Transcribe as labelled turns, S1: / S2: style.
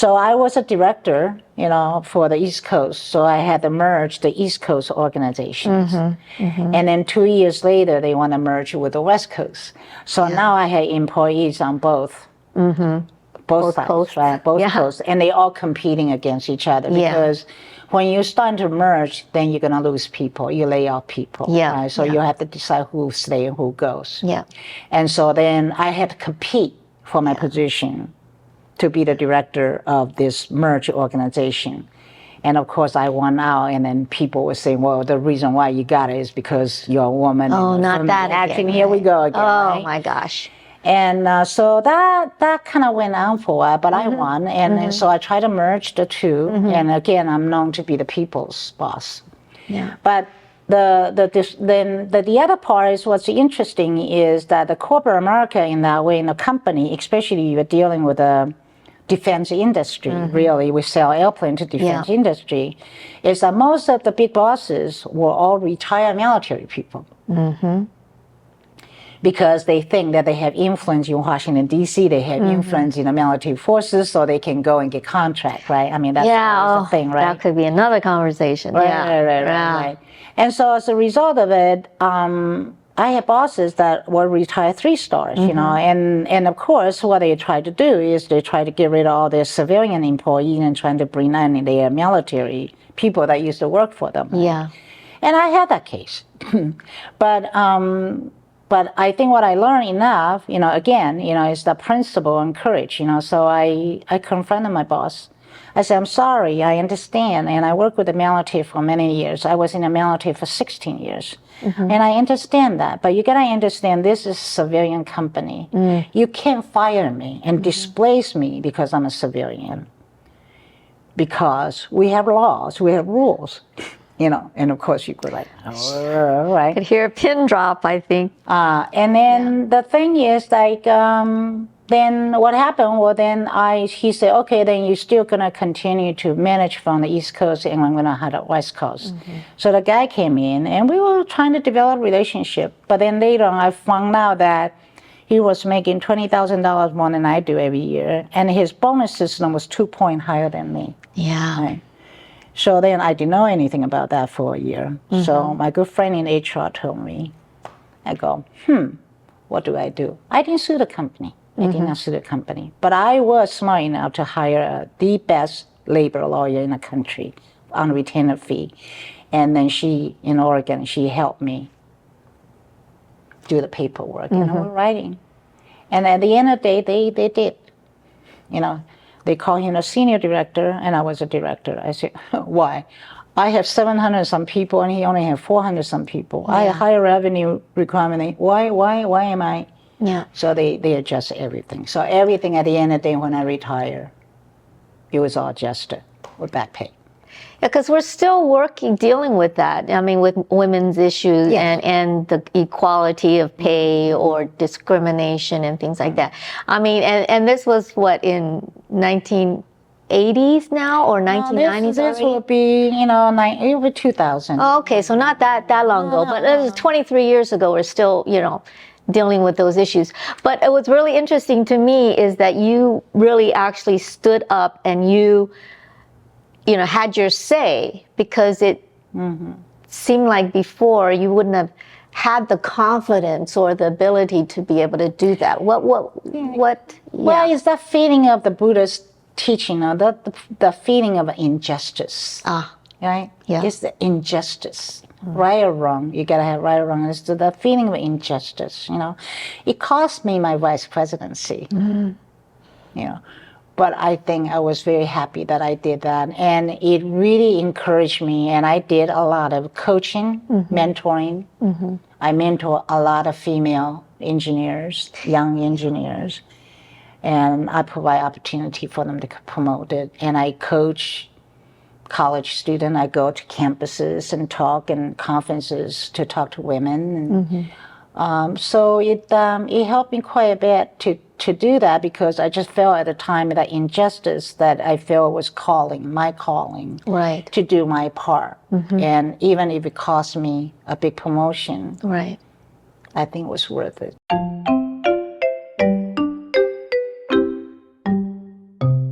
S1: So I was a director, for the East Coast. So I had to merge the East Coast organizations. And then 2 years later, they want to merge with the West Coast. So now I had employees on both sides,
S2: coasts.
S1: right? Both coasts. And they all competing against each other because when you start to merge, then you're going to lose people. You lay off people. Right? So you have to decide who stays and who goes. And so then I had to compete for my position to be the director of this merged organization. And of course I won out, and then people were saying, well, the reason why you got it is because you're a woman.
S2: Oh, not that
S1: action,
S2: again.
S1: Here we go again.
S2: Oh my gosh.
S1: And so that kind of went on for a while, but I won. And so I tried to merge the two. And again, I'm known to be the people's boss. But the other part is what's interesting is that the corporate America in that way, in the company, especially you're dealing with the defense industry, really, we sell airplane to defense industry, is that most of the big bosses were all retired military people. Because they think that they have influence in Washington, D.C., they have influence in the military forces, so they can go and get contract, right? I mean, that's the thing, right?
S2: That could be another conversation.
S1: Right. And so as a result of it, I had bosses that were retired 3-stars, and of course, what they try to do is they try to get rid of all their civilian employees and trying to bring in their military people that used to work for them. And I had that case. But I think what I learned enough, again, is the principle and courage, So I confronted my boss. I said, I'm sorry, I understand, and I worked with the military for many years. I was in the military for 16 years, and I understand that. But you gotta understand, this is a civilian company. You can't fire me and displace me because I'm a civilian. Because we have laws, we have rules, and of course you could right.
S2: Could hear a pin drop, I think.
S1: And then the thing is then what happened? Well, then he said, okay, then you're still gonna continue to manage from the East Coast, and I'm gonna have the West Coast. So the guy came in, and we were trying to develop a relationship. But then later on, I found out that he was making $20,000 more than I do every year, and his bonus system was 2 points higher than me. Right? So then I didn't know anything about that for a year. So my good friend in HR told me, I go, what do? I didn't sue the company. I did not sue the company. But I was smart enough to hire the best labor lawyer in the country on retainer fee. And then she, in Oregon, she helped me do the paperwork, we're writing. And at the end of the day, they did. They called him a senior director, and I was a director. I said, why? I have 700 some people, and he only have 400 some people. I have higher revenue requirement. Why am I? So they adjust everything. So everything at the end of the day when I retire, it was all adjusted with back pay.
S2: Because we're still dealing with that. I mean, with women's issues and the equality of pay or discrimination and things like that. I mean, and this was what, in 1980s now or 1990s?
S1: This will be, it will be 2000.
S2: Oh, okay, so not that long ago, but it was 23 years ago. We're still, dealing with those issues. But it was really interesting to me is that you really actually stood up and you had your say, because it seemed like before you wouldn't have had the confidence or the ability to be able to do that. What? Well, it's that feeling of the Buddha's teaching, the feeling of injustice. Right? Yeah. It's the injustice. Right or wrong, you gotta have right or wrong. It's the feeling of injustice, It cost me my vice presidency, But I think I was very happy that I did that. And it really encouraged me. And I did a lot of coaching, mentoring. I mentor a lot of female engineers, young engineers. And I provide opportunity for them to promote it. And I coach college students. I go to campuses and talk and conferences to talk to women. And, so it helped me quite a bit to do that, because I just felt at the time that injustice that I felt was my calling, to do my part. And even if it cost me a big promotion, I think it was worth it.